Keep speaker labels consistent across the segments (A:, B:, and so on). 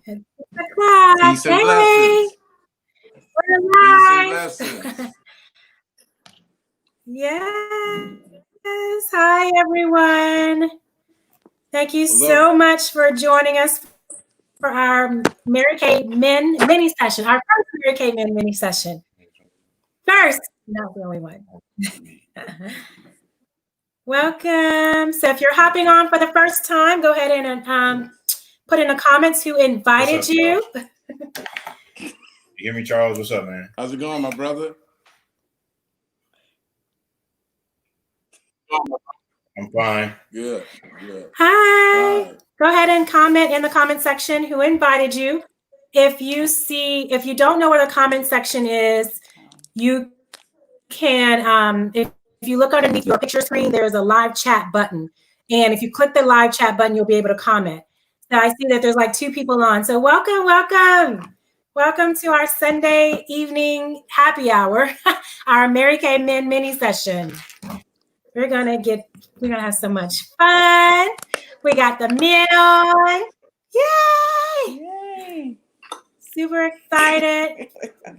A: It's the clock.
B: Peace and
A: Hey,
B: blessings.
A: we're
B: Peace and
A: live.
B: blessings.
A: Yes. Hi, everyone. Thank you
B: Hello.
A: so much for joining us for our Mary Kay Men mini session, our first Mary Kay Men mini session. First, not the only one. Welcome. So if you're hopping on for the first time, go ahead and put in the comments who invited
C: What's up,
A: you.
C: You hear me, Charles? What's up, man?
B: How's it going, my brother?
C: I'm fine.
B: Good.
A: Hi.
B: Hi.
A: Go ahead and comment in the comment section who invited you. If you don't know where the comment section is, you can, if you look underneath your picture screen, there's a live chat button. And if you click the live chat button, you'll be able to comment. So I see that there's like 2 people on. So welcome. Welcome to our Sunday evening happy hour, our Mary Kay Men mini session. We're gonna have so much fun. We got the men on. Yay! Super excited.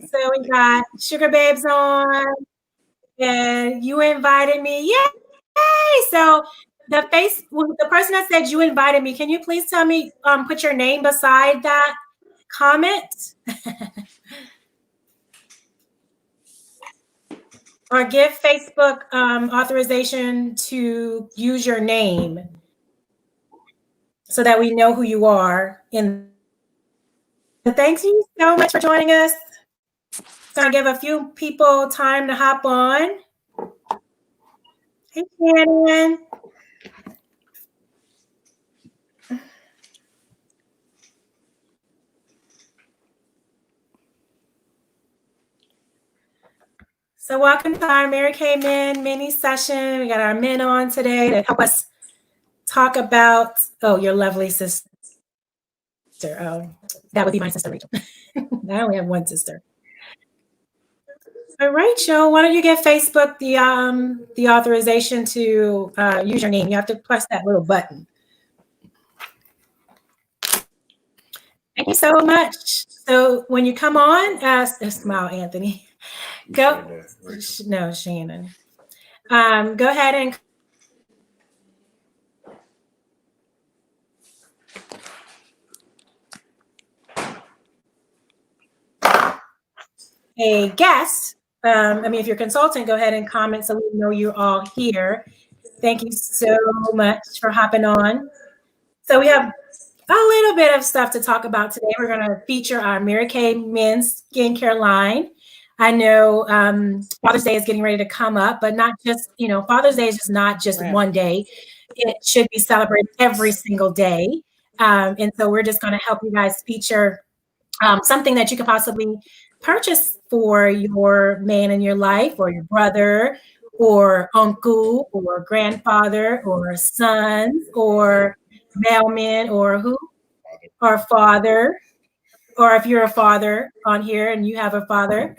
A: So we got Sugar Babes on. And you invited me. Yay! So the person that said you invited me, can you please tell me, put your name beside that comment? Or give Facebook authorization to use your name so that we know who you are. Thank you so much for joining us. Gonna give a few people time to hop on. Hey, Shannon. So welcome to our Mary Kay Men mini session. We got our men on today to help us talk about, your lovely sister. Oh, that would be my sister, Rachel. I only have one sister. So Rachel, why don't you give Facebook the authorization to use your name? You have to press that little button. Thank you so much. So when you come on, smile, Anthony. Go. No, Shannon. Go ahead and a guest. If you're a consultant, go ahead and comment so we know you're all here. Thank you so much for hopping on. So we have a little bit of stuff to talk about today. We're going to feature our Mary Kay men's skincare line. I know Father's Day is getting ready to come up, but not just, Father's Day is just not just one day. It should be celebrated every single day. And so we're just going to help you guys feature something that you could possibly purchase for your man in your life, or your brother, or uncle, or grandfather, or sons, or mailman, or father. Or if you're a father on here and you have a father,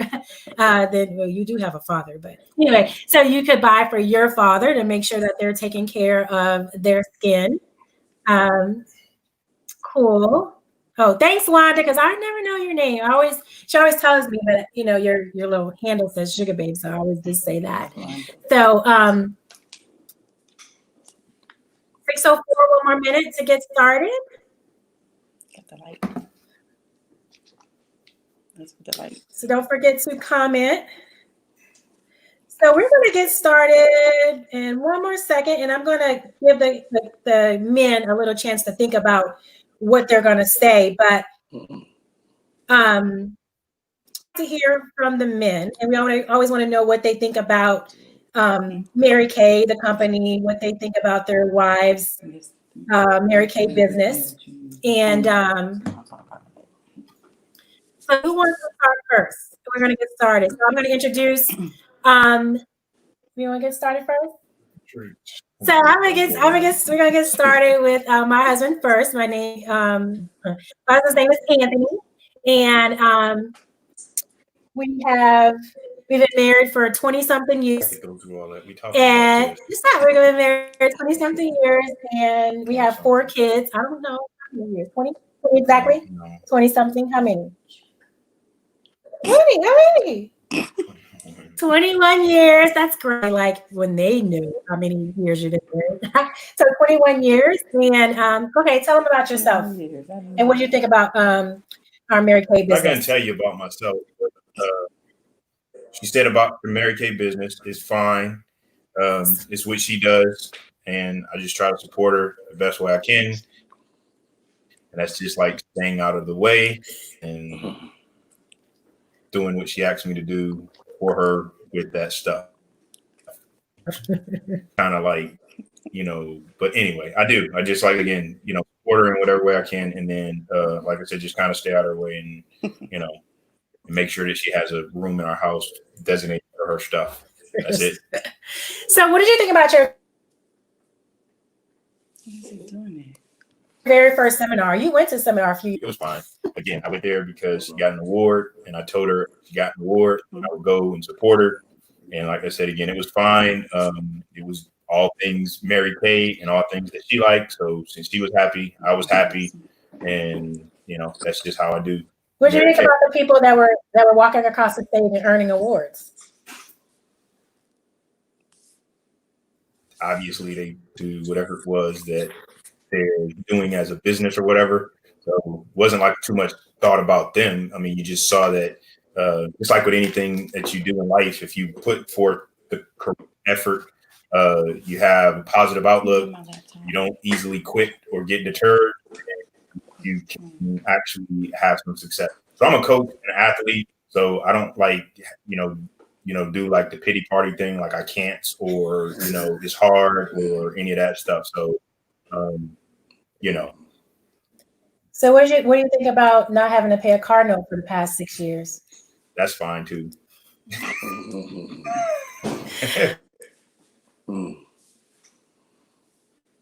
A: then you do have a father. But anyway, so you could buy for your father to make sure that they're taking care of their skin. Cool. Oh, thanks, Wanda, because I never know your name. She always tells me, but your little handle says Sugar Babe, so I always just say that. So 6:04, one more minute to get started.
D: Get the light. That's the light.
A: So don't forget to comment. So we're going to get started in one more second, and I'm going to give the men a little chance to think about what they're going to say. But to hear from the men, and we always want to know what they think about Mary Kay, the company, what they think about their wives, Mary Kay business. And so who wants to start first? We're going to get started. So I'm going to introduce. You want to get started first? Sure. So we're gonna get started with my husband first. My husband's name is Anthony, and we've been married for 20-something years. And we've been married 20-something years, and we have 4 kids. I don't know how many years, 20? Exactly.
C: You know.
A: 20 something. How many? How many? 21 years. That's great. Like when they knew how many years you did it. So 21 years. And okay, tell them about yourself. And what do you think about our Mary Kay
C: I'm not gonna
A: business?
C: tell you about myself. But, she said about the Mary Kay business is fine. It's what she does, and I just try to support her the best way I can. And that's just like staying out of the way and doing what she asked me to do for her with that stuff. Kind of like, but anyway, I do. I just like, again, support her in whatever way I can. And then, like I said, just kind of stay out of her way and, and make sure that she has a room in our house designated for her stuff. That's it.
A: So what did you think about your very first seminar? You went to seminar a few years.
C: It was fine. Again, I went there because she got an award, and I told her she got an award, and I would go and support her. And like I said, again, it was fine. It was all things Mary Kay and all things that she liked. So since she was happy, I was happy, and that's just how I do.
A: What do you think about the people that were walking across the stage and earning awards?
C: Obviously, they do whatever it was that they're doing as a business or whatever. So it wasn't like too much thought about them. I mean, you just saw that it's like with anything that you do in life, if you put forth the correct effort, you have a positive outlook, you don't easily quit or get deterred, you can actually have some success. So I'm a coach and an athlete, so I don't like, do like the pity party thing, like I can't, or, it's hard or any of that stuff. So,
A: So what do you think about not having to pay a car note for the past 6 years?
C: That's fine too.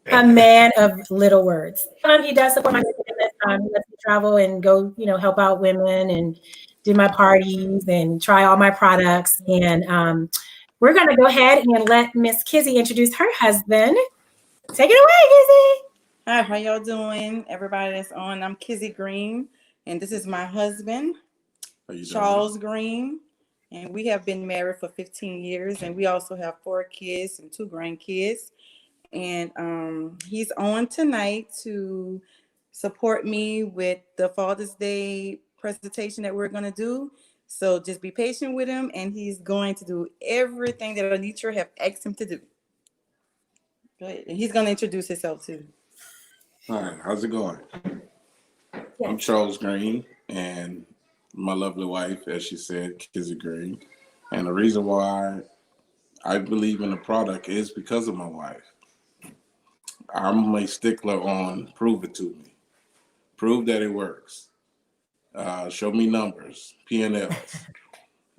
A: A man of little words. He does support my business. He lets me travel and go, help out women and do my parties and try all my products. And we're going to go ahead and let Miss Kizzy introduce her husband. Take it away, Kizzy.
D: Hi, how y'all doing? Everybody that's on. I'm Kizzy Green, and this is my husband, Charles Green. And we have been married for 15 years, and we also have 4 kids and 2 grandkids. And he's on tonight to support me with the Father's Day presentation that we're going to do. So just be patient with him, and he's going to do everything that Anitra have asked him to do. Go ahead. And he's going to introduce himself too.
B: Hi, how's it going? Yes. I'm Charles Green, and my lovely wife, as she said, Kizzy Green. And the reason why I believe in the product is because of my wife. I'm a stickler on prove it to me. Prove that it works. Show me numbers, P&Ls.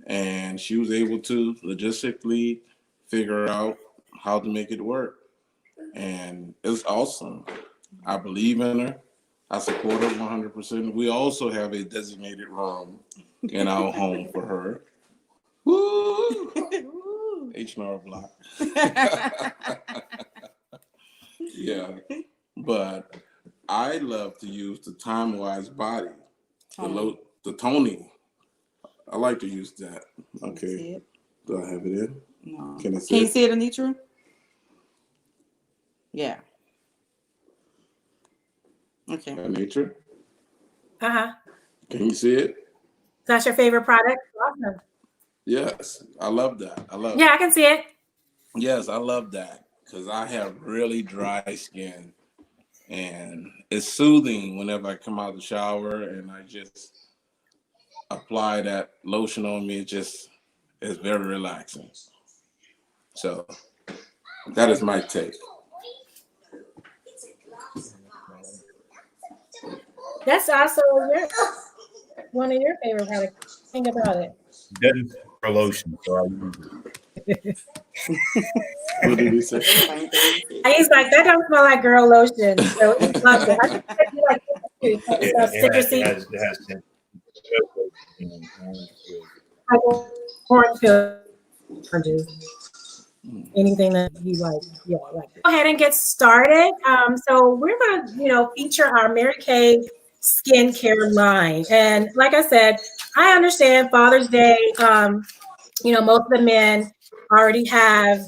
B: And she was able to logistically figure out how to make it work. And it's awesome. I believe in her. I support her 100%. We also have a designated room in our home for her. Woo! H&R Block. Yeah. But I love to use the Time-Wise Body, the Tony. I like to use that. Okay. Do I have it in?
D: No.
B: Can I see
D: Can you see it, Anitra? Yeah. Okay.
B: Anitra?
A: Uh-huh.
B: Can you see it?
A: That's your favorite product? Awesome.
B: Yes. I love that.
A: Yeah, I can see it.
B: Yes, I love that because I have really dry skin. And it's soothing whenever I come out of the shower and I just apply that lotion on me. It's very relaxing. So that is my take.
A: That's also one of your favorite products. Think about it.
C: Doesn't for lotion, so I use it.
B: What did he say?
A: And he's like, that don't smell like girl lotion. So it's not good. I think you like it too. Citrusy.
C: It has scent.
A: Oranges. Anything that you like, like. Go ahead and get started. So we're gonna, feature our Mary Kay skincare line. And like I said, I understand Father's Day, most of the men already have,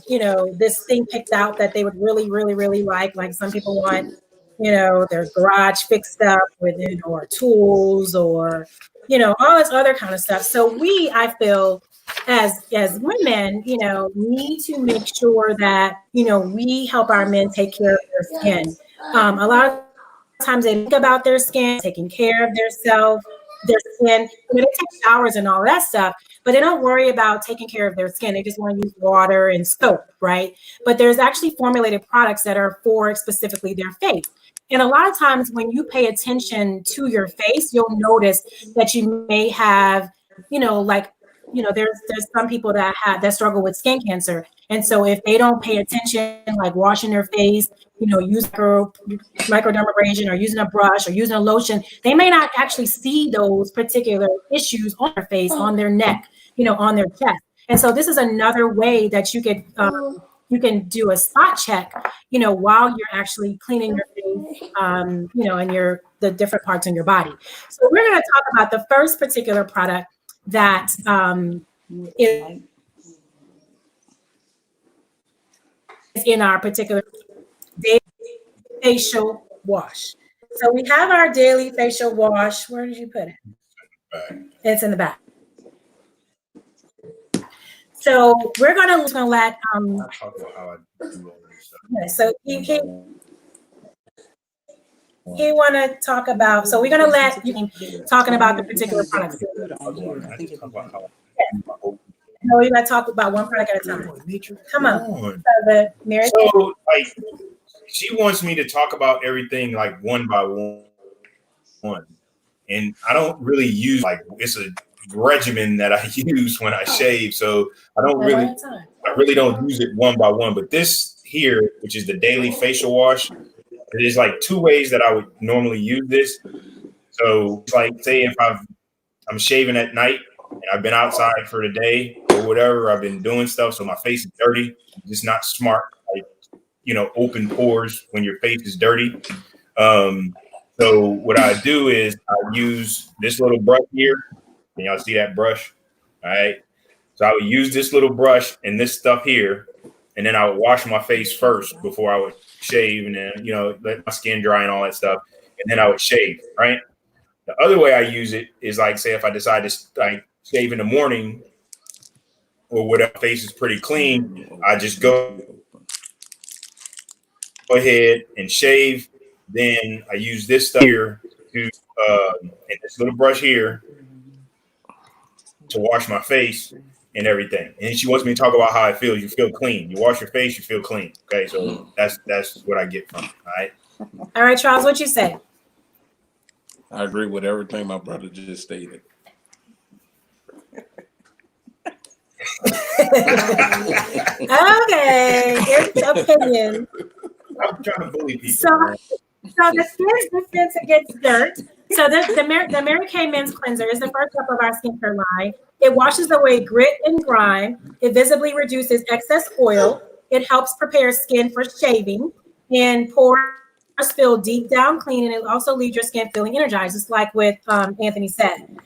A: this thing picked out that they would really, really, really like. Like some people want, their garage fixed up with, or tools or, all this other kind of stuff. So I feel as women, need to make sure that, we help our men take care of their skin. A lot of times they think about their skin, taking care of their skin. They take showers and all that stuff, but they don't worry about taking care of their skin. They just want to use water and soap, right? But there's actually formulated products that are for specifically their face. And a lot of times when you pay attention to your face, you'll notice that you may have, there's some people that struggle with skin cancer. And so if they don't pay attention, like washing their face, use microdermabrasion or using a brush or using a lotion, they may not actually see those particular issues on their face, on their neck, on their chest. And so this is another way that you can do a spot check, while you're actually cleaning your face, and the different parts in your body. So we're going to talk about the first particular product that is in our particular daily facial wash. So we have our daily facial wash. Where did you put it? It's in the back. So we're gonna let so he want to talk about. So we're gonna let you talking about the particular products. No, we're gonna talk about one product at a time. Come on.
C: So like, she wants me to talk about everything like one by one, and I don't really use it's a regimen that I use when I shave, so I really don't use it one by one. But this here, which is the daily facial wash, there's like two ways that I would normally use this. So like, say if I'm shaving at night and I've been outside for the day or whatever, I've been doing stuff, so my face is dirty. It's just not smart, open pores when your face is dirty. So what I do is I use this little brush here. Can y'all see that brush? All right. So I would use this little brush and this stuff here, and then I would wash my face first before I would shave, and then, let my skin dry and all that stuff. And then I would shave, right? The other way I use it is like, say if I decide to shave in the morning or whatever, face is pretty clean, I just go ahead and shave. Then I use this stuff here to and this little brush here to wash my face and everything. And she wants me to talk about how I feel. You feel clean. You wash your face, you feel clean. Okay, so that's what I get from it. All
A: right, Charles, what you say?
B: I agree with everything my brother just stated.
A: Okay, here's opinion.
C: I'm trying to bully people.
A: So the skin defense against dirt. So the Mary Kay Men's Cleanser is the first step of our skincare line. It washes away grit and grime. It visibly reduces excess oil. It helps prepare skin for shaving. And pores feel deep down clean. And it also leaves your skin feeling energized, just like what Anthony said.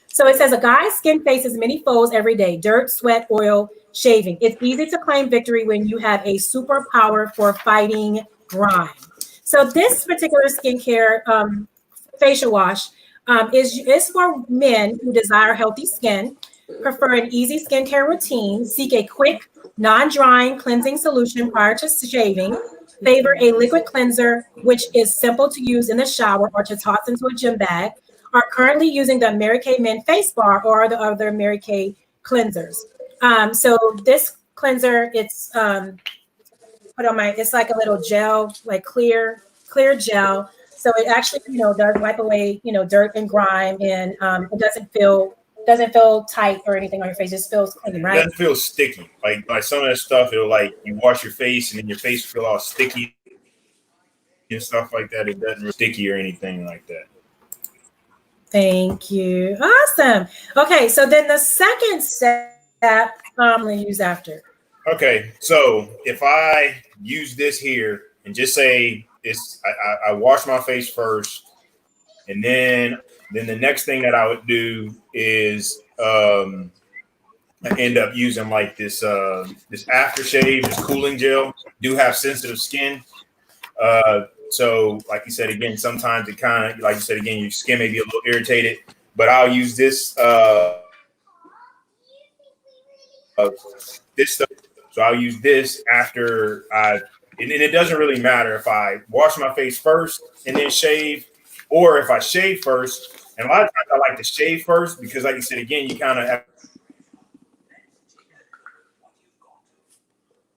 A: So it says a guy's skin faces many foes every day: dirt, sweat, oil, shaving. It's easy to claim victory when you have a superpower for fighting grime. So this particular skincare facial wash is for men who desire healthy skin, prefer an easy skincare routine, seek a quick, non-drying cleansing solution prior to shaving, favor a liquid cleanser, which is simple to use in the shower or to toss into a gym bag, are currently using the Mary Kay Men Face Bar or the other Mary Kay cleansers. So this cleanser, it's it's like a little gel, like clear gel. So it actually, does wipe away, dirt and grime, and it doesn't feel tight or anything on your face. It just feels clean, right?
C: It doesn't feel sticky. Like some of that stuff, it'll you wash your face and then your face will feel all sticky and stuff like that. It doesn't sticky or anything like that.
A: Thank you. Awesome. Okay, so then the second step I'm going to use after.
C: Okay, so if I use this here and just say I wash my face first, and then the next thing that I would do is I end up using like this aftershave, this cooling gel. Do have sensitive skin. So like you said again, sometimes it kind of, like you said again, your skin may be a little irritated, but I'll use this this stuff. So I'll use this after and it doesn't really matter if I wash my face first and then shave, or if I shave first. And a lot of times I like to shave first because, like you said again, you kind of,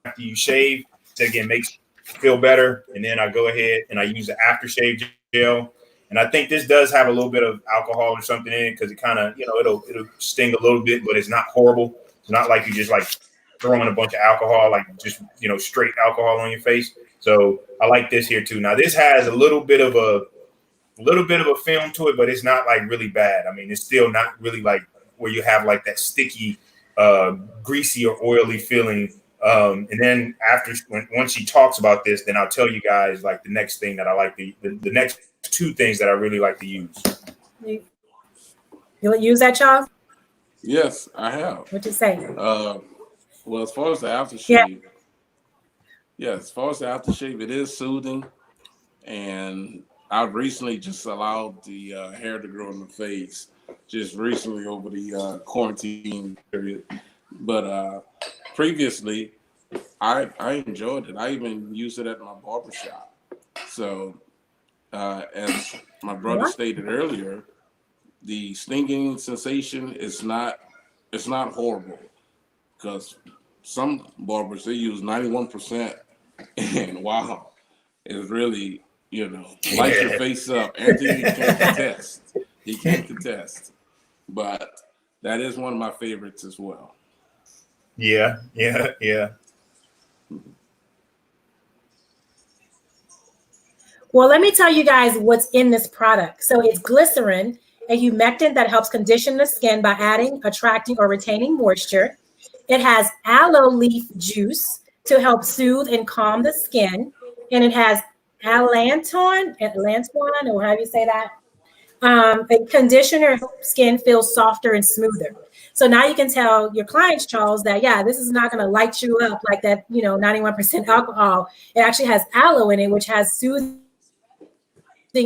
C: after you shave, it again makes you feel better. And then I go ahead and I use the aftershave gel. And I think this does have a little bit of alcohol or something in it because it kind of, it'll sting a little bit, but it's not horrible. It's not like you just like throwing a bunch of alcohol, like just, straight alcohol on your face. So I like this here too. Now this has a little bit of a film to it, but it's not like really bad. I mean, it's still not really like where you have like that sticky, greasy or oily feeling. And then once she talks about this, then I'll tell you guys like the next thing that I like the next two things that I really like to use.
A: You'll use that, Charles?
B: Yes, I have.
A: What you say?
B: Well, as far as the aftershave, as far as the aftershave, it is soothing, and I've recently just allowed the hair to grow in the face just recently over the quarantine period. But previously, I enjoyed it. I even used it at my barbershop. So, as my brother stated earlier, the stinging sensation is not horrible, because some barbers, they use 91%, and wow, it's really, lights your face up. Anthony can't contest. He can't contest. But that is one of my favorites as well.
C: Yeah.
A: Well, let me tell you guys what's in this product. So it's glycerin, a humectant that helps condition the skin by adding, attracting, or retaining moisture. It has aloe leaf juice to help soothe and calm the skin. And it has allantoin, or how do you say that? A conditioner helps skin feel softer and smoother. So now you can tell your clients, Charles, that, this is not going to light you up like that, 91% alcohol. It actually has aloe in it, which has soothing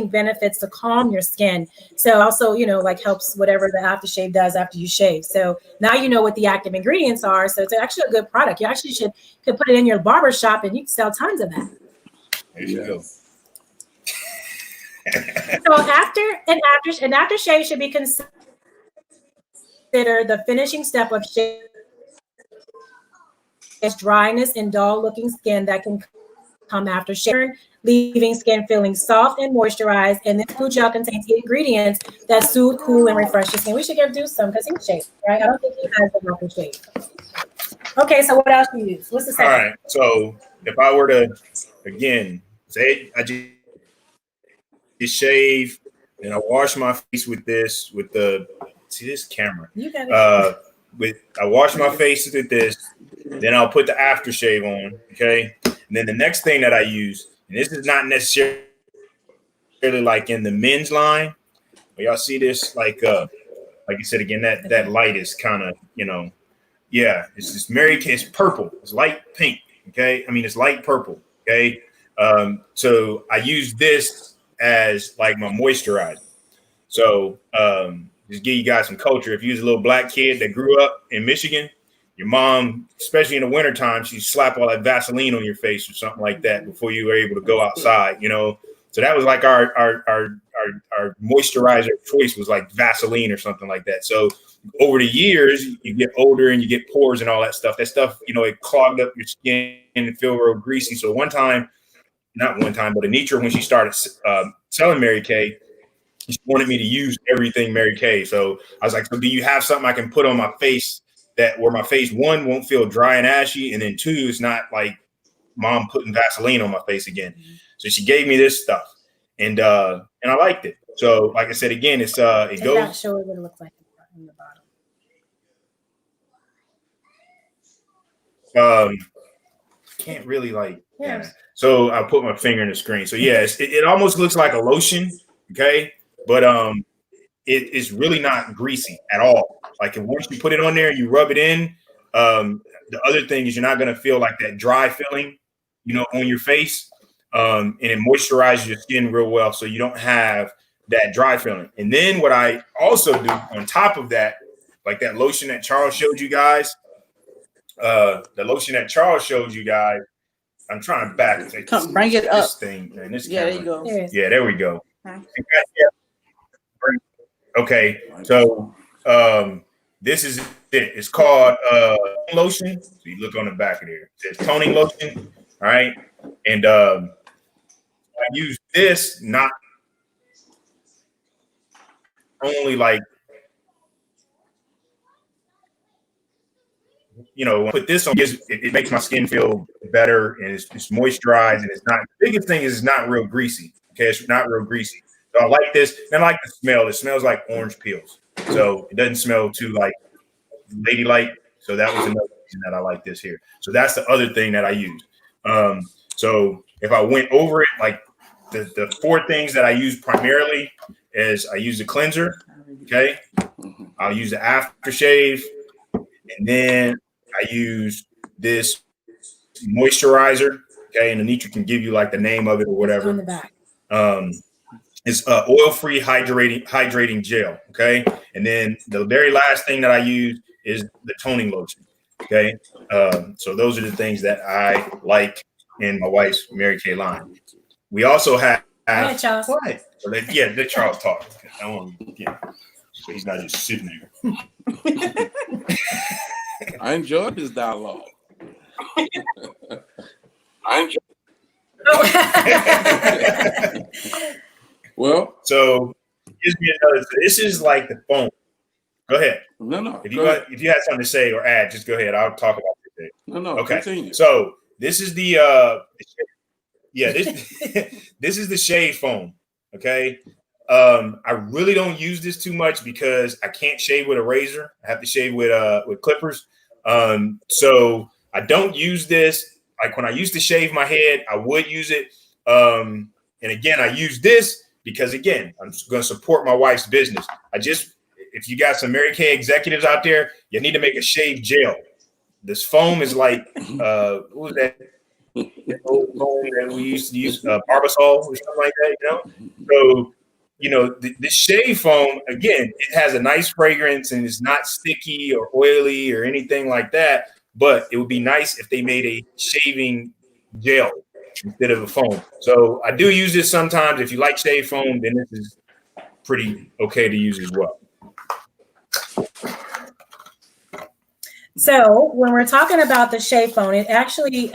A: benefits to calm your skin. So also, like helps whatever the aftershave does after you shave. So now you know what the active ingredients are. So it's actually a good product. You actually could put it in your barber shop and you can sell tons of that.
C: There you go.
A: So an aftershave should be considered the finishing step of shave. It's dryness and dull-looking skin that can come after shaving, leaving skin feeling soft and moisturized. And this food gel contains ingredients that soothe, cool, and refresh your skin. We should give Deuce some because he shaved, right? I don't think he has the local shave. Okay, so what else do you use? What's the second?
C: All right. So if I were to, again, say I just shave and I wash my face with this, see this camera.
A: You got it.
C: I wash my face with this, then I'll put the aftershave on, okay? And then the next thing that I use, and this is not necessarily like in the men's line, but y'all see this, like you said again, that light is kind of, it's just Mary Kay. It's purple. It's light pink, okay? I mean, it's light purple, okay? So I use this as like my moisturizer. So just give you guys some culture. If you're a little black kid that grew up in Michigan, your mom, especially in the wintertime, she'd slap all that Vaseline on your face or something like that before you were able to go outside, So that was like our moisturizer choice was like Vaseline or something like that. So over the years, you get older and you get pores and all that stuff. That stuff, it clogged up your skin and feel real greasy. So but Anitra, when she started selling Mary Kay, she wanted me to use everything Mary Kay. So I was like, so do you have something I can put on my face where my face, one, won't feel dry and ashy, and then two, it's not like mom putting Vaseline on my face again. So she gave me this stuff, and I liked it. So like I said again, it goes.
A: Show it what it looks like in the bottom.
C: Can't really like
A: Yeah.
C: So I'll put my finger in the screen. So yeah, it almost looks like a lotion. Okay. But it's really not greasy at all. Like once you put it on there, you rub it in. The other thing is you're not going to feel like that dry feeling, on your face. And it moisturizes your skin real well, so you don't have that dry feeling. And then what I also do on top of that, like that lotion that Charles showed you guys, I'm trying to back
D: bring it up.
C: This thing, man. This
D: there
C: camera.
D: you go.
C: Yeah, there we go.
D: Huh?
C: Okay, so this is it. It's called lotion. So you look on the back of there. It says toning lotion. All right, and I use this not only like put this on. It makes my skin feel better, and it's moisturized, and it's not. The biggest thing is it's not real greasy. Okay, it's not real greasy. So I like this, and I like the smell. It smells like orange peels, so it doesn't smell too like ladylike. So that was another reason that I like this here. So that's the other thing that I use. So if I went over it, like the four things that I use primarily is I use the cleanser. Okay, I'll use the aftershave, and then I use this moisturizer. Okay, and Anitra can give you like the name of it or whatever.
A: On the back.
C: It's oil-free hydrating gel. Okay, and then the very last thing that I use is the toning lotion. Okay, so those are the things that I like in my wife's Mary Kay line. We also have.
A: Hi, Charles.
C: What? Let Charles talk. I want so he's not just sitting there.
B: I enjoyed this dialogue. Well,
C: so gives me another. This is like the phone. Go ahead.
B: No.
C: If you had something to say or add, just go ahead. I'll talk about it.
B: No.
C: Okay.
B: Continue.
C: So this is the this is the shave foam. Okay. I really don't use this too much because I can't shave with a razor. I have to shave with clippers. So I don't use this. Like when I used to shave my head, I would use it. And again, I use this because again, I'm going to support my wife's business. If you got some Mary Kay executives out there, you need to make a shave gel. This foam is like, what was that? The old foam that we used to use, Barbasol or something like that, So, the shave foam, again, it has a nice fragrance and it's not sticky or oily or anything like that. But it would be nice if they made a shaving gel instead of a foam. So I do use this sometimes. If you like shave foam, then this is pretty okay to use as well.
A: So when we're talking about the shave foam, it actually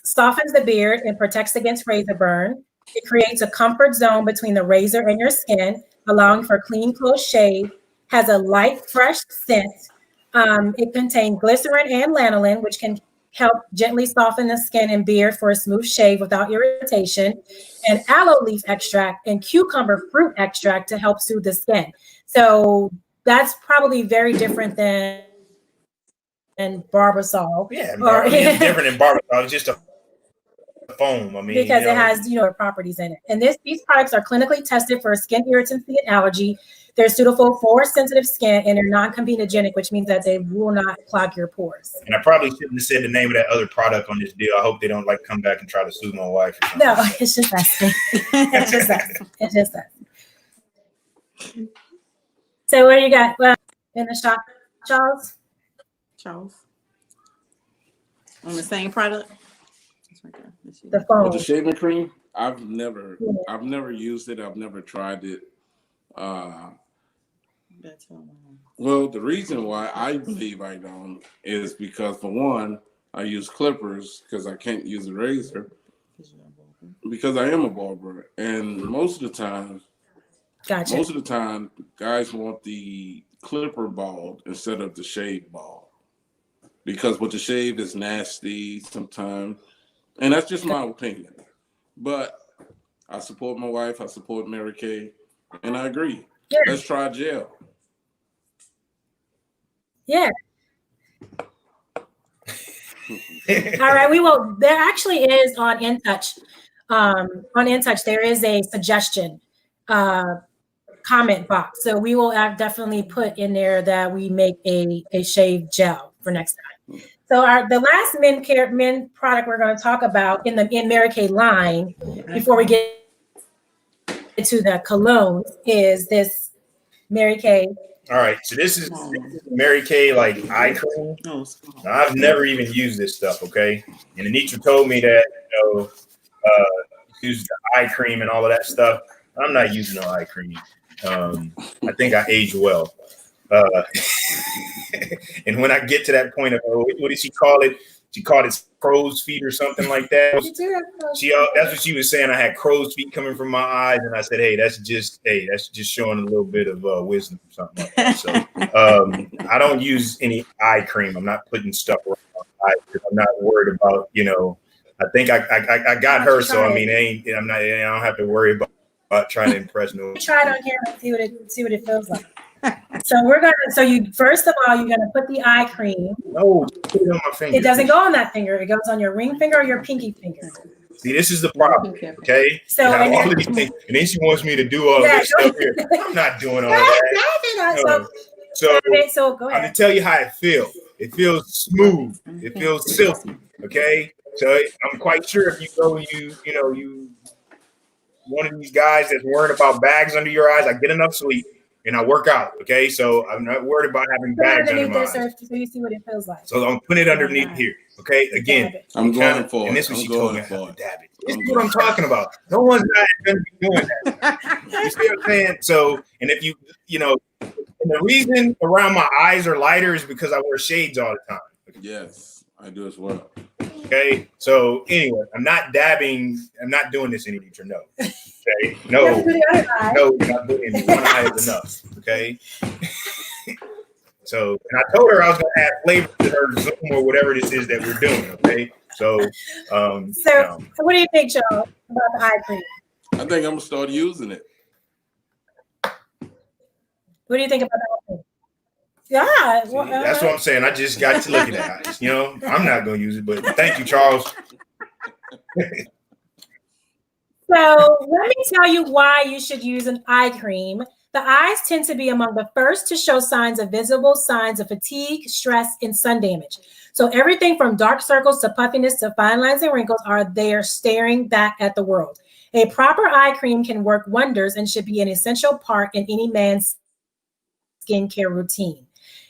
A: softens the beard and protects against razor burn. It creates a comfort zone between the razor and your skin, allowing for clean, close shave. Has a light, fresh scent. It contains glycerin and lanolin, which can help gently soften the skin and beard for a smooth shave without irritation, and aloe leaf extract and cucumber fruit extract to help soothe the skin. So that's probably very different than Barbasol.
C: Yeah, it's different than Barbasol. It's just a foam.
A: Because it has properties in it. And these products are clinically tested for skin irritancy and allergy. They're suitable for sensitive skin and they're non-comedogenic, which means that they will not clog your pores.
C: And I probably shouldn't have said the name of that other product on this deal. I hope they don't come back and try to sue my wife.
A: No, it's just us. It's just us. It's just us. So what do you got in the shop, Charles?
D: On the same product?
A: The foam.
B: With the shaving cream, I've never used it. I've never tried it. Well, the reason why I believe I don't is because, for one, I use clippers because I can't use a razor because I am a barber, and most of the time, guys want the clipper bald instead of the shave bald because with the shave is nasty sometimes, and that's just my opinion. But I support my wife. I support Mary Kay, and I agree.
A: Yeah.
B: Let's try gel.
A: Yeah. All right, we will. There actually is on InTouch. On InTouch, there is a suggestion comment box. So we will definitely put in there that we make a shave gel for next time. So the last men product we're going to talk about in Mary Kay line before we get to the cologne is this Mary Kay.
C: All right, so this is Mary Kay like eye cream. Now, I've never even used this stuff, okay? And Anitra told me that use the eye cream and all of that stuff. I'm not using no eye cream. I think I age well. And when I get to that point of what did she call it? She called it crow's feet or something like that. That's what she was saying. I had crow's feet coming from my eyes, and I said, "Hey, that's just showing a little bit of wisdom or something like that." So I don't use any eye cream. I'm not putting stuff around my eyes because I'm not worried about I think I got her, so I mean, I don't have to worry about trying to impress no.
A: Try it on here and see what it feels like. So first of all, you're gonna put the eye cream.
C: No, put it on my finger.
A: It doesn't go on that finger. It goes on your ring finger or your pinky finger.
C: See, this is the problem. Okay.
A: So
C: all of these things, and then she wants me to do all this stuff here. I'm not doing all that. So
A: go
C: I'm
A: ahead.
C: gonna tell you how it feels. It feels smooth. It feels silky. Okay. So I'm quite sure if you go, you one of these guys that's worried about bags under your eyes. I get enough sleep. And I work out, okay? So I'm not worried about having bags under my eyes.
A: So you see what it feels like.
C: So I'm putting it underneath here, okay? Again,
B: I'm going for it.
C: And this is what she told me to dab it. This is what I'm talking about. No one's not going to be doing that. You see what I'm saying? So, and if and the reason around my eyes are lighter is because I wear shades all the time.
B: Yes, I do as well.
C: Okay, so anyway, I'm not dabbing. I'm not doing this anymore. No. Okay, no, not doing it. One eye is enough. Okay. So, and I told her I was going to add flavor to her Zoom or whatever this is that we're doing. Okay, so.
A: What do you think, Joe, about the eye cream?
B: I think I'm gonna start using it.
A: What do you think about the eye cream? Yeah,
C: well, that's what I'm saying. I just got to look at that. I'm not going to use it, but thank you, Charles.
A: So let me tell you why you should use an eye cream. The eyes tend to be among the first to show visible signs of fatigue, stress, and sun damage. So everything from dark circles to puffiness to fine lines and wrinkles are there staring back at the world. A proper eye cream can work wonders and should be an essential part in any man's skincare routine.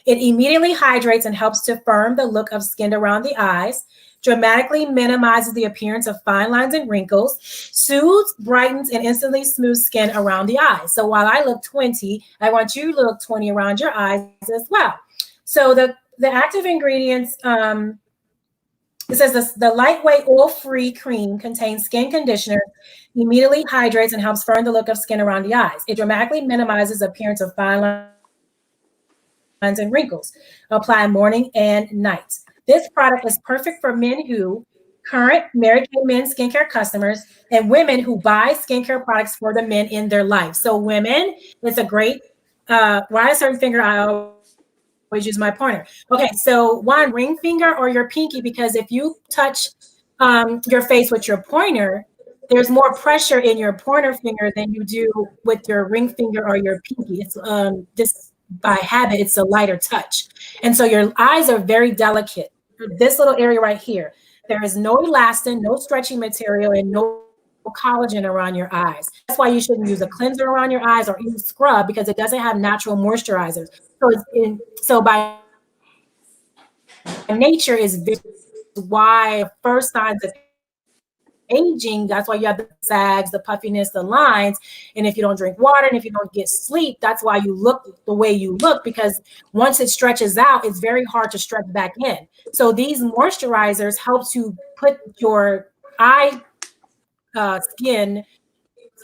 A: It immediately hydrates and helps to firm the look of skin around the eyes, dramatically minimizes the appearance of fine lines and wrinkles, soothes, brightens, and instantly smooths skin around the eyes. So while I look 20, I want you to look 20 around your eyes as well. So the active ingredients, it says the lightweight oil-free cream contains skin conditioner, immediately hydrates and helps firm the look of skin around the eyes. It dramatically minimizes the appearance of fine lines and wrinkles. Apply morning and night. This product is perfect for men who current Mary Kay men skincare customers and women who buy skincare products for the men in their life. So women, it's a great, why a certain finger, I always use my pointer. Okay, so one, ring finger or your pinky, because if you touch your face with your pointer, there's more pressure in your pointer finger than you do with your ring finger or your pinky. It's this by habit, it's a lighter touch. And so your eyes are very delicate. This little area right here, there is no elastin, no stretching material, and no collagen around your eyes. That's why you shouldn't use a cleanser around your eyes or even scrub, because it doesn't have natural moisturizers. So by nature is why first signs of aging, that's why you have the sags, the puffiness, the lines. And if you don't drink water and if you don't get sleep, that's why you look the way you look, because once it stretches out, it's very hard to stretch back in. So these moisturizers help to put your eye skin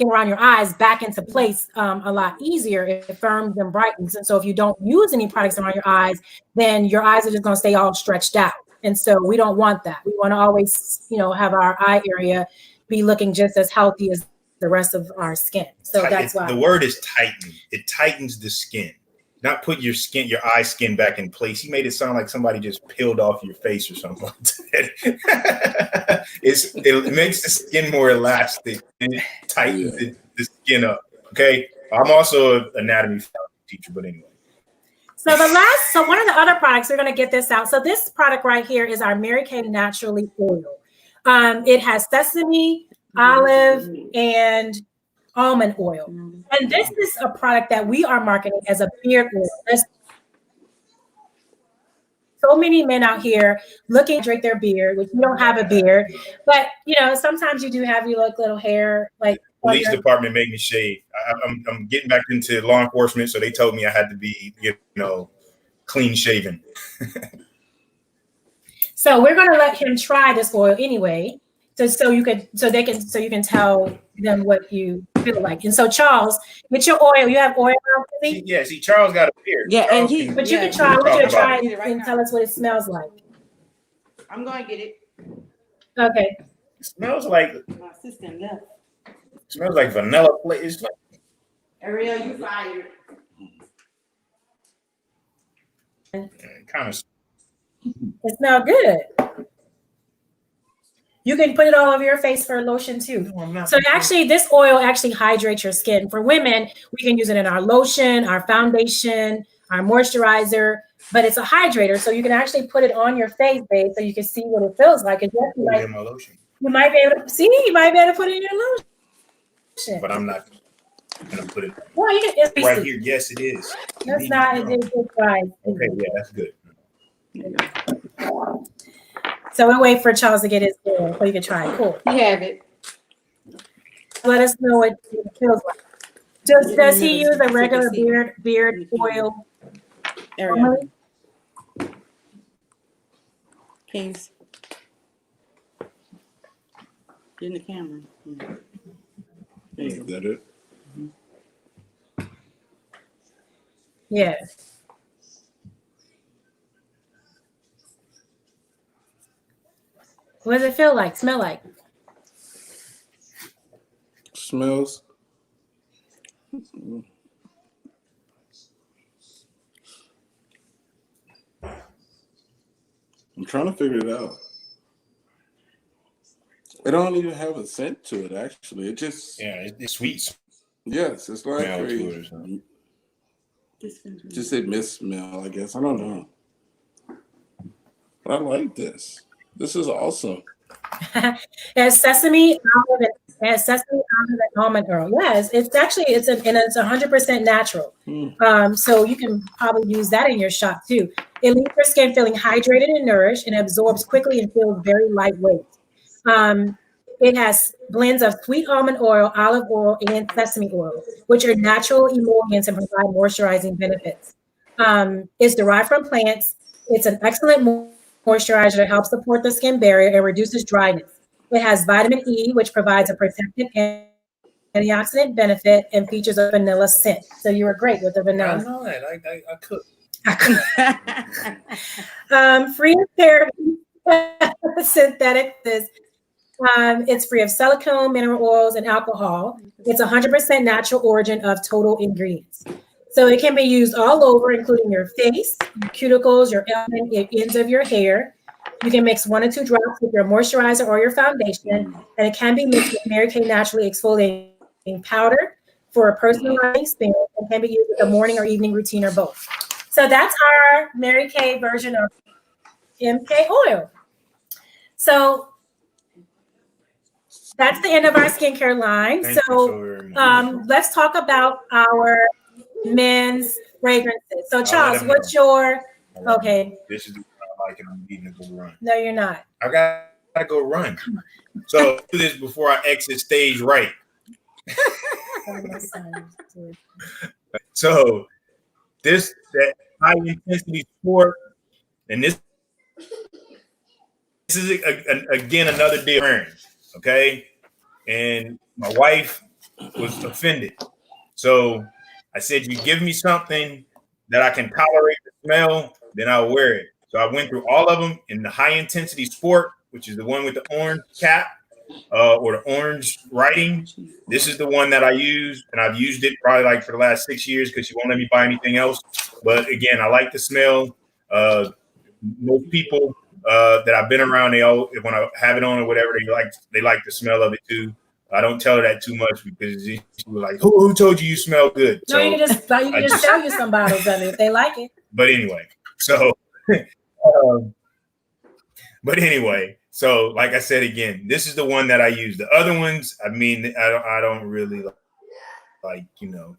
A: around your eyes back into place a lot easier. It firms and brightens. And so if you don't use any products around your eyes, then your eyes are just going to stay all stretched out. And so we don't want that. We want to always, have our eye area be looking just as healthy as the rest of our skin. So that's why
C: the word is tighten. It tightens the skin. It not put your eye skin back in place. He made it sound like somebody just peeled off your face or something like that. It makes the skin more elastic and it tightens the skin up. Okay. I'm also an anatomy teacher, but anyway.
A: So one of the other products, we're going to get this out. So this product right here is our Mary Kay Naturally Oil. It has sesame, olive, and almond oil. And this is a product that we are marketing as a beard oil. There's so many men out here looking to drink their beard, which you don't have a beard, but sometimes you do have your little hair. Like
C: police department made me shave. I'm getting back into law enforcement, so they told me I had to be, clean shaven.
A: So we're going to let him try this oil anyway, so you can tell them what you feel like. And so Charles, with your oil, you have oil now?
C: Yeah, see, Charles got a beard.
D: Yeah,
C: Charles
D: and
A: you can try. I want you to try it and tell us what it smells like.
D: I'm going to get it.
A: Okay.
C: It smells like.
D: My assistant left.
C: It smells like vanilla. It's like.
D: Ariel, you fired.
C: Kind of.
A: It smells good. You can put it all over your face for lotion too. So actually, this oil actually hydrates your skin. For women, we can use it in our lotion, our foundation, our moisturizer, but it's a hydrator. So you can actually put it on your face, babe, so you can see what it feels like. And you might be able to see, you might be able to put it in your lotion.
C: But I'm not gonna put it
A: it's
C: right here. Yes, it is.
A: That's not a good price.
C: Okay, yeah, that's good.
A: So we'll wait for Charles to get his oil so you can try it. Cool.
D: You have it.
A: Let us know what it feels like. Does he use a regular beard oil?
D: Ariel. Kings. Get in the camera.
B: Is that it?
A: Yeah. What does it feel like? Smell like?
B: Smells. I'm trying to figure it out. It don't even have a scent to it, actually. It just
C: it's sweet.
B: Yes, it's like just a mist smell, I guess. I don't know. But I like this. This is awesome.
A: It has sesame, olive, and almond oil. Yes, it's 100% natural. So you can probably use that in your shop too. It leaves your skin feeling hydrated and nourished, and absorbs quickly and feels very lightweight. It has blends of sweet almond oil, olive oil, and sesame oil, which are natural emollients and provide moisturizing benefits. It's derived from plants. It's an excellent moisturizer that helps support the skin barrier and reduces dryness. It has vitamin E, which provides a protective antioxidant benefit and features a vanilla scent. So you were great with the vanilla.
C: I know that. I could.
A: Free of paraben, synthetic. It's free of silicone, mineral oils, and alcohol. It's 100% natural origin of total ingredients. So it can be used all over, including your face, your cuticles, your ends of your hair. You can mix 1 or 2 drops with your moisturizer or your foundation, and it can be mixed with Mary Kay Naturally Exfoliating Powder for a personalized experience, and can be used with a morning or evening routine or both. So that's our Mary Kay version of MK oil. So that's the end of our skincare line. Let's talk about our men's fragrances. So Charles, what's your okay?
C: This is the one I like, and I'm needing to go run.
A: No, you're not.
C: I gotta go run. So do this before I exit stage right. So that high intensity sport, and this is again another deal. Okay, and my wife was offended, so I said, "You give me something that I can tolerate the smell, then I'll wear it." So I went through all of them in the high intensity sport, which is the one with the orange cap. or the orange writing, this is the one that I use, and I've used it probably like for the last 6 years because she won't let me buy anything else. But again, I like the smell. Most people that I've been around, when I have it on or whatever, they like the smell of it too. I don't tell her that too much because she was like, "Who told you smell good?"
A: No, you can just sell you some bottles of it if they like it.
C: But anyway, so so like I said again, this is the one that I use. The other ones, I mean, I don't really like, you know.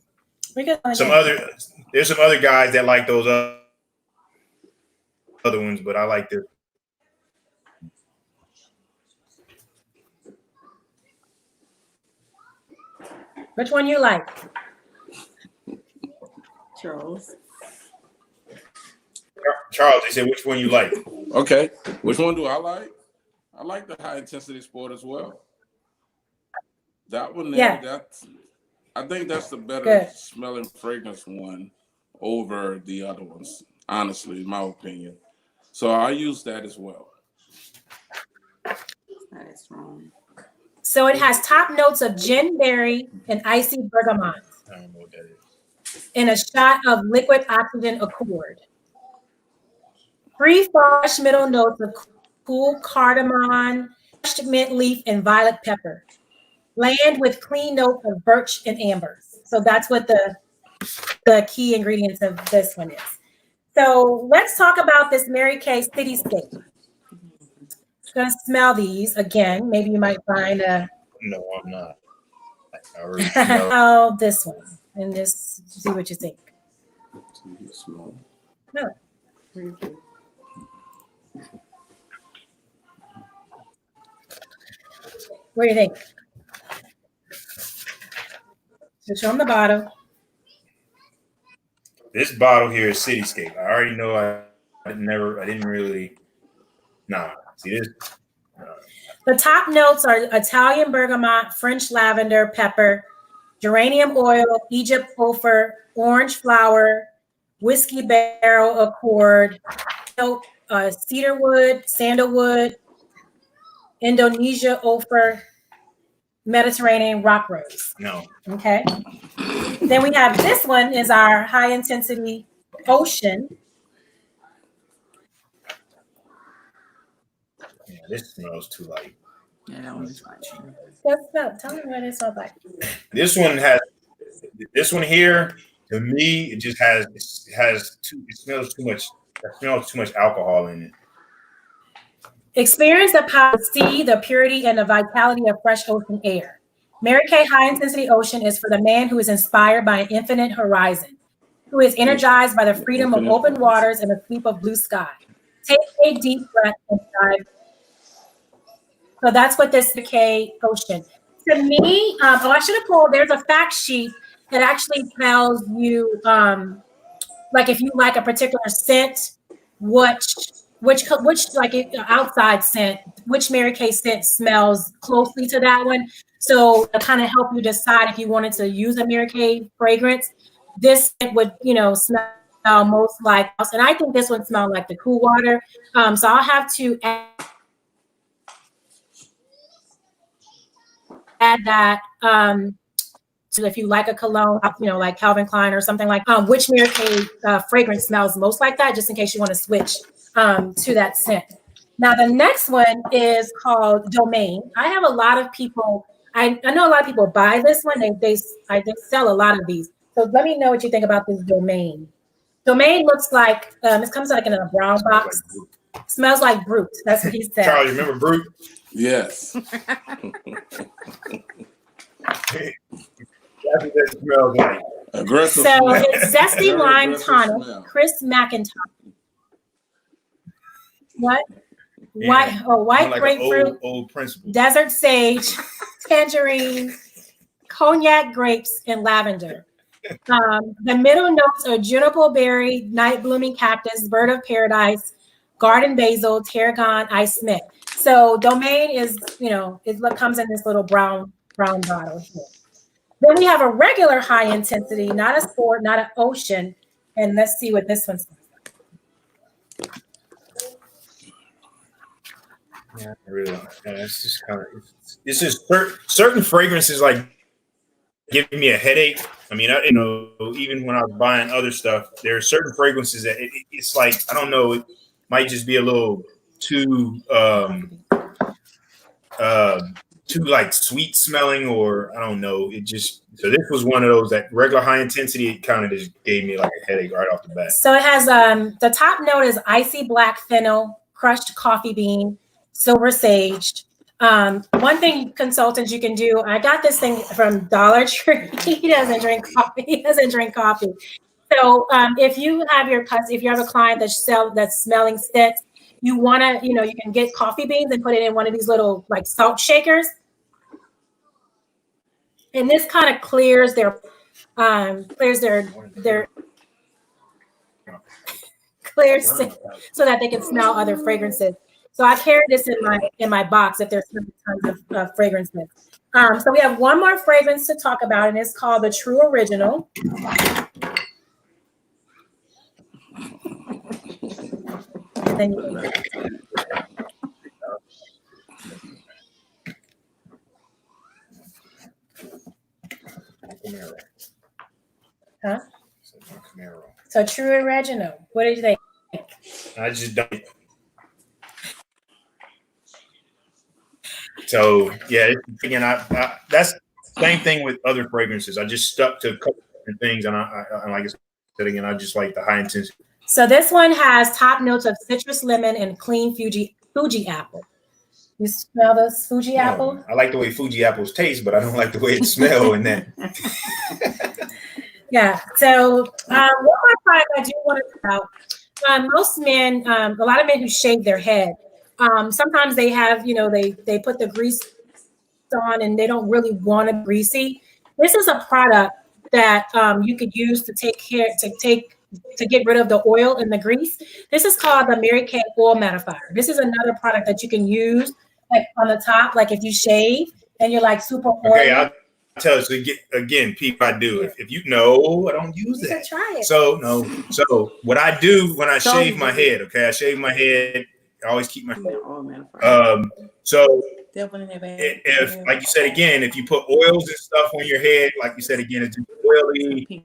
C: There's some other guys that like those other ones, but I like this.
A: Which one you like?
D: Charles,
C: they said, which one you like?
B: Okay. Which one do I like? I like the high intensity sport as well. That one there, I think that's the better smelling fragrance one over the other ones, honestly, in my opinion. So I use that as well.
D: that is strong.
A: So it has top notes of gin berry and icy bergamot.
C: I don't know what that is.
A: And a shot of liquid oxygen accord. 3 fresh middle notes of cool cardamom, crushed mint leaf, and violet pepper. Land with clean notes of birch and amber. So that's what the key ingredients of this one is. So let's talk about this Mary Kay Cityscape. I'm going to smell these again. Maybe you might find a...
C: No, I'm not. I already
A: smell this one and just see what you think.
B: Smell.
A: No. What do you think? So show them the bottle.
C: This bottle here is Cityscape. I already know I didn't really. Nah, see this?
A: The top notes are Italian bergamot, French lavender, pepper, geranium oil, Egypt ophir, orange flower, whiskey barrel accord, cedarwood, sandalwood, Indonesia ophir, Mediterranean rock rose.
C: No.
A: Okay. Then we have this one is our high intensity ocean.
C: Yeah, this smells too light.
D: Yeah, that one's fine.
A: Tell me what it smells like.
C: This one here, to me, it just it smells too much. It smells too much alcohol in it.
A: Experience the power of the sea, the purity and the vitality of fresh ocean air. Mary Kay High Intensity Ocean is for the man who is inspired by an infinite horizon, who is energized by the freedom of open waters and the sweep of blue sky. Take a deep breath and dive. So that's what this Mary Kay Ocean. To me, I should have pulled, there's a fact sheet that actually tells you, like if you like a particular scent, which like outside scent, which Mary Kay scent smells closely to that one. So to kind of help you decide if you wanted to use a Mary Kay fragrance, this would, smell most like us. And I think this one smelled like the cool water. So I'll have to add that. So if you like a cologne, like Calvin Klein or something like, which Mary Kay fragrance smells most like that, just in case you want to switch to that scent. Now, the next one is called Domain. I have a lot of people, I know a lot of people buy this one. They sell a lot of these. So let me know what you think about this Domain. Domain looks like, it comes like in a brown box. Smells like Brute. That's what he said.
C: Charlie, remember Brute?
B: Yes.
C: That's what that smells like.
B: Aggressive.
A: So
B: smell.
A: it's Zesty
B: Very
A: Lime
B: aggressive
A: Tonic,
B: smell.
A: Chris McIntosh. What?
C: Yeah.
A: White
C: like
A: grapefruit,
C: old principle.
A: desert sage, tangerine, cognac grapes, and lavender. The middle notes are juniper berry, night blooming cactus, bird of paradise, garden basil, tarragon, ice mint. So Domain is, it comes in this little brown bottle here. Then we have a regular high intensity, not a sport, not an ocean. And let's see what this one smells like.
C: Yeah, really. Yeah, it's just kind of. It's just certain fragrances like give me a headache. I mean, even when I was buying other stuff, there are certain fragrances that it's like I don't know. It might just be a little too too like sweet smelling, or I don't know. It just so this was one of those that regular high intensity. It kind of just gave me like a headache right off the bat.
A: So it has the top note is icy black fennel, crushed coffee bean, silver sage. One thing consultants you can do. I got this thing from Dollar Tree. He doesn't drink coffee. So if you have a client that's smelling sticks, you want to, you can get coffee beans and put it in one of these little like salt shakers. And this kind of clears their so that they can smell other fragrances. So I carry this in my box if there's tons of fragrances. So we have one more fragrance to talk about, and it's called the True Original. Then huh? So True Original. What did you think?
C: I just don't. So yeah, again, I that's the same thing with other fragrances. I just stuck to a couple different things, and I like I said again, I just like the high intensity.
A: So this one has top notes of citrus, lemon, and clean Fuji apple. You smell this Fuji apple?
C: I like the way Fuji apples taste, but I don't like the way it smells. And that.
A: Yeah. So one more product I do want to talk about. Most men, a lot of men who shave their head, sometimes they have, they put the grease on and they don't really want it greasy. This is a product that you could use to get rid of the oil and the grease. This is called the Mary Kay Oil Mattifier. This is another product that you can use like on the top, like if you shave and you're like super oily.
C: Okay, I'll tell you. So again, people, I do. If you know, I don't use
A: you
C: that.
A: Try it.
C: So what I do when I shave my head, okay, I shave my head. I always keep my so if like you said again, if you put oils and stuff on your head, like you said again, it's oily.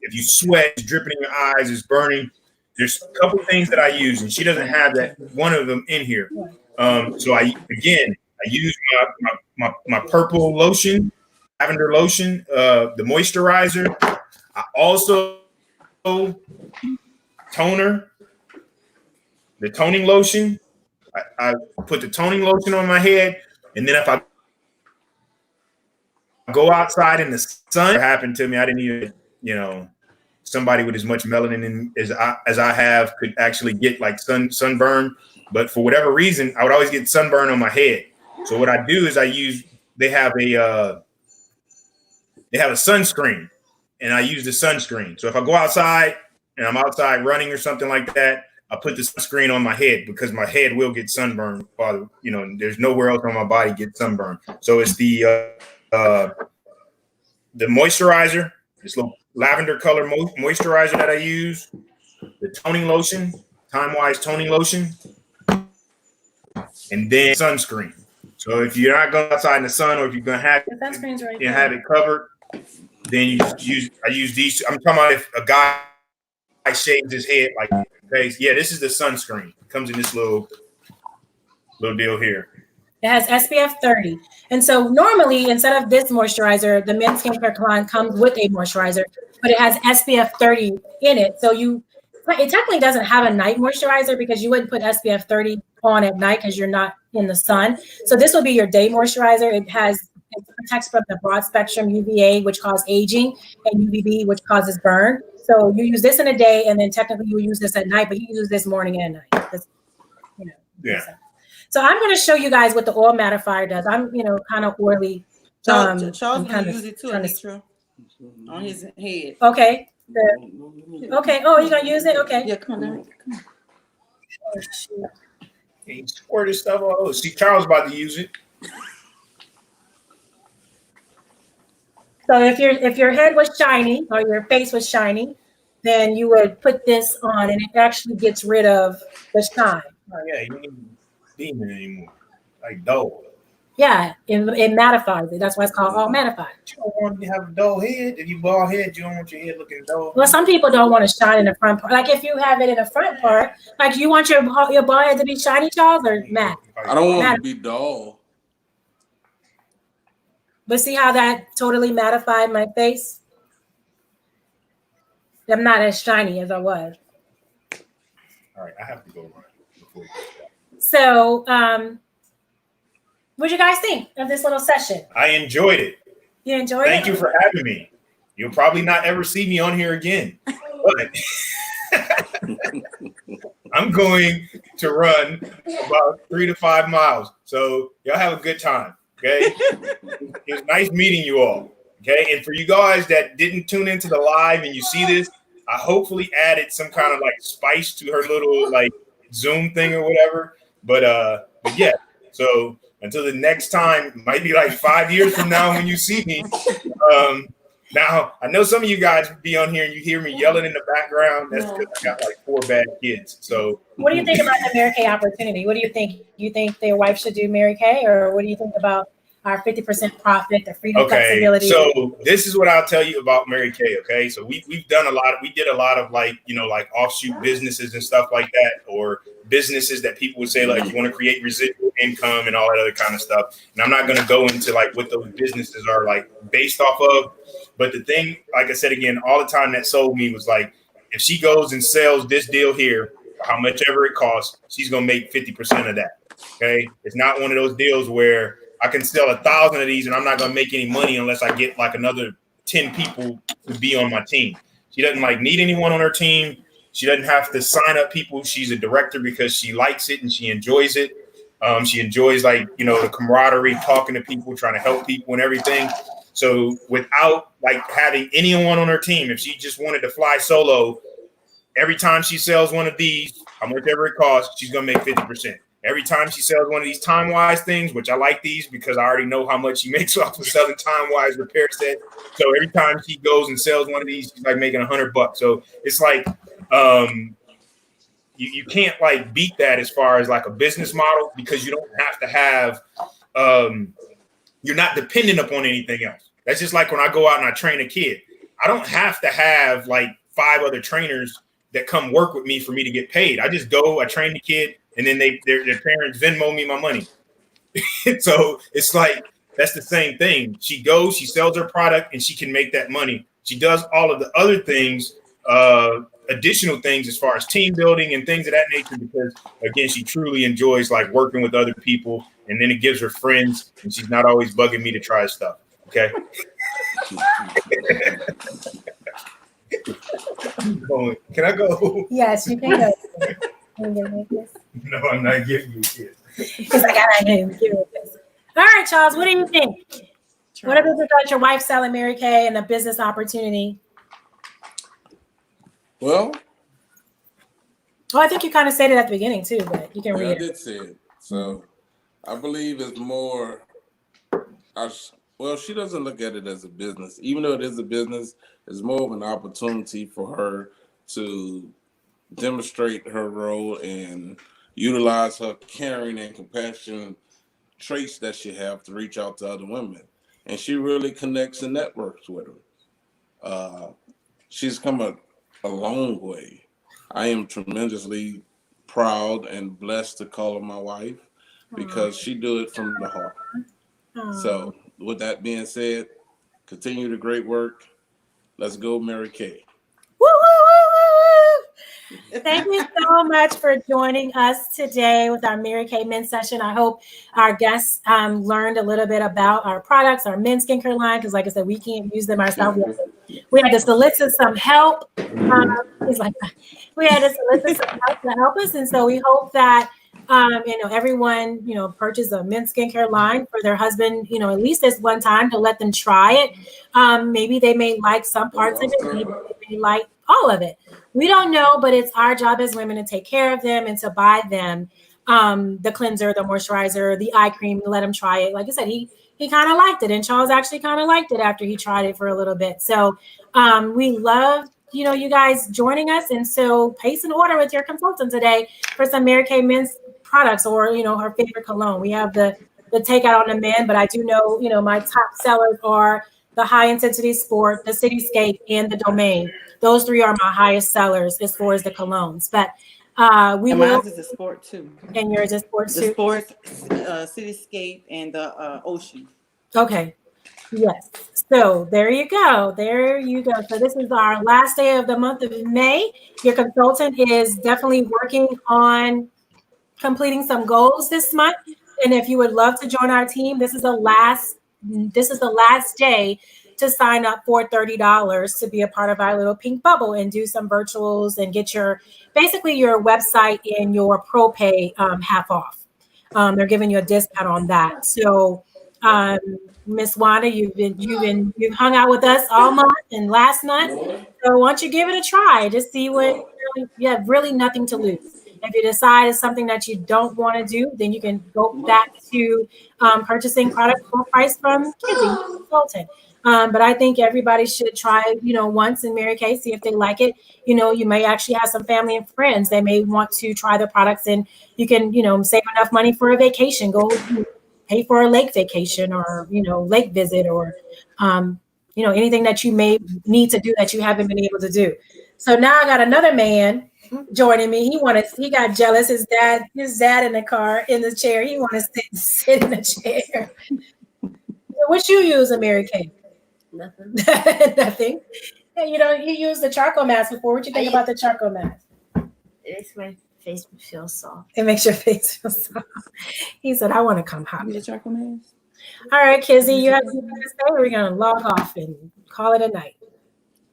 C: If you sweat, it's dripping in your eyes, it's burning. There's a couple things that I use, and she doesn't have that one of them in here. So I use my purple lotion, lavender lotion, the moisturizer. I also toner, the toning lotion. I put the toning lotion on my head, and then if I go outside in the sun, it happened to me. I didn't even, somebody with as much melanin as I have could actually get like sunburn. But for whatever reason, I would always get sunburn on my head. So what I do is they have a sunscreen, and I use the sunscreen. So if I go outside and I'm outside running or something like that, I put the sunscreen on my head because my head will get sunburned. There's nowhere else on my body get sunburned. So it's the moisturizer, this little lavender color moisturizer that I use, the toning lotion, Time Wise toning lotion, and then sunscreen. So if you're not going outside in the sun, or if you're gonna have have it covered, then I use these. I'm talking about if a guy shaves his head like this. Yeah, this is the sunscreen. It comes in this little deal here.
A: It has SPF 30. And so normally, instead of this moisturizer, the men's skincare line comes with a moisturizer, but it has SPF 30 in it. So it technically doesn't have a night moisturizer because you wouldn't put SPF 30 on at night because you're not in the sun. So this will be your day moisturizer. It protects from the broad spectrum UVA, which causes aging, and UVB, which causes burn. So you use this in a day, and then technically you use this at night, but you use this morning and night.
C: Yeah.
A: So I'm going to show you guys what the oil mattifier does. I'm, kind of oily.
D: Charles going to use it too, Anitra, on his head.
A: Okay. Okay. Oh, you're going to use it? Okay.
D: Yeah, come on.
A: Oh, shoot.
C: He squirted stuff all over. See, Charles about to use it.
A: So if your head was shiny or your face was shiny, then you would put this on, and it actually gets rid of the shine.
C: Oh, yeah, steaming anymore. Like dull.
A: Yeah, it mattifies it. That's why it's called all mattified.
C: You don't want to have a dull head. If you bald head, you don't want your head looking dull.
A: Well, some people don't want to shine in the front part. Like if you have it in the front part, like you want your bald head to be shiny, Charles, or matte?
B: I don't want it to be dull.
A: But see how that totally mattified my face? I'm not as shiny as I was.
C: All right, I have to go run.
A: So, what do you guys think of this little session?
C: I enjoyed it.
A: You enjoyed it?
C: Thank you for having me. You'll probably not ever see me on here again. But I'm going to run about 3 to 5 miles. So y'all have a good time. Okay. It was nice meeting you all. Okay. And for you guys that didn't tune into the live and you see this, I hopefully added some kind of like spice to her little like Zoom thing or whatever. But yeah. So until the next time, might be like 5 years from now when you see me. Now, I know some of you guys be on here and you hear me yelling in the background. That's because I got like 4 bad kids. So,
A: what do you think about the Mary Kay opportunity? What do you think? You think their wife should do Mary Kay, or what do you think about our 50% profit, the freedom, flexibility?
C: So this is what I'll tell you about Mary Kay. Okay, so we've done a lot. We did a lot of like like offshoot businesses and stuff like that, or businesses that people would say like you want to create residual income and all that other kind of stuff. And I'm not going to go into like what those businesses are like based off of. But the thing, like I said again, all the time that sold me was like, if she goes and sells this deal here, how much ever it costs, she's going to make 50% of that. Okay. It's not one of those deals where I can sell 1,000 of these and I'm not going to make any money unless I get like another 10 people to be on my team. She doesn't like need anyone on her team. She doesn't have to sign up people. She's a director because she likes it and she enjoys it. She enjoys like, the camaraderie, talking to people, trying to help people and everything. So without like having anyone on her team, if she just wanted to fly solo, every time she sells one of these, how much ever it costs, she's going to make 50%. Every time she sells one of these time-wise things, which I like these because I already know how much she makes off of selling time-wise repair set. So every time she goes and sells one of these, she's like making $100. So it's like, you can't like beat that as far as like a business model because you don't have to have, you're not dependent upon anything else. That's just like when I go out and I train a kid. I don't have to have like 5 other trainers that come work with me for me to get paid. I just go, I train the kid, and then their parents Venmo me my money. So it's like, that's the same thing. She goes, she sells her product, and she can make that money. She does all of the other things, additional things as far as team building and things of that nature, because again, she truly enjoys like working with other people, and then it gives her friends, and she's not always bugging me to try stuff. Okay. Can I go?
A: Yes, you can go.
C: No, I'm not giving you this.
A: Because I got to give you this. All right, Charles, what do you think? What about your wife selling Mary Kay and the business opportunity?
B: Well,
A: I think you kind of said it at the beginning too, but you can read it.
B: I did say it. So I believe it's more. Well, she doesn't look at it as a business, even though it is a business. It's more of an opportunity for her to demonstrate her role and utilize her caring and compassion traits that she have to reach out to other women. And she really connects and networks with them. She's come a long way. I am tremendously proud and blessed to call her my wife because she do it from the heart. So with that being said, continue the great work. Let's go, Mary Kay.
A: Woo, woo, woo, woo. Thank you so much for joining us today with our Mary Kay men's session. I hope our guests learned a little bit about our products, our men's skincare line, because like I said, we can't use them ourselves. We had to solicit some help. We had to solicit some help to help us. And so we hope that everyone, purchase a men's skincare line for their husband, at least this one time to let them try it. Maybe they may like some parts of it. Maybe they may like all of it. We don't know, but it's our job as women to take care of them and to buy them the cleanser, the moisturizer, the eye cream, to let them try it. Like I said, he kind of liked it, and Charles actually kind of liked it after he tried it for a little bit. So we love you guys joining us, and so place an order with your consultant today for some Mary Kay men's products, or her favorite cologne. We have the takeout on demand, but I do know my top sellers are the High Intensity Sport, the Cityscape, and the Domain. Those three are my highest sellers as far as the colognes. But we
D: and
A: will.
D: mine is a sport too.
A: And yours is sport too.
D: The sport, Cityscape, and the Ocean.
A: Okay. Yes. So there you go. There you go. So this is our last day of the month of May. Your consultant is definitely working on completing some goals this month. And if you would love to join our team, this is the last day to sign up for $30 to be a part of our little pink bubble and do some virtuals and get your website and your pro pay half off. They're giving you a discount on that. So Miss Wanda, you've hung out with us all month and last month. So why don't you give it a try? Just see what you have really nothing to lose. If you decide it's something that you don't want to do, then you can go back to purchasing products full price from Kizzy Consultant. But I think everybody should try, once in Mary Kay, see if they like it. You may actually have some family and friends. They may want to try the products, and you can, save enough money for a vacation. Go pay for a lake vacation, or, lake visit, or, anything that you may need to do that you haven't been able to do. So now I got another man joining me. He got jealous. His dad in the chair. He wanted to sit in the chair. What you use, Mary Kay?
E: Nothing.
A: Nothing. Yeah, you used the charcoal mask before. What you think about the charcoal mask?
E: It makes my face feel soft.
A: It makes your face feel soft. He said, I want to come hop.
D: Use a charcoal mask.
A: All right, Kizzy, you have something to say? We're going to log off and call it a night.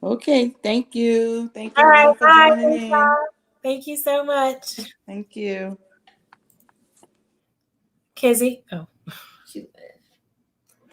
D: Okay, thank you. Thank you
A: All right,
D: for
A: bye.
D: joining in.
A: Thank you so much.
D: Thank you.
A: Kizzy. Oh.
E: Shoot.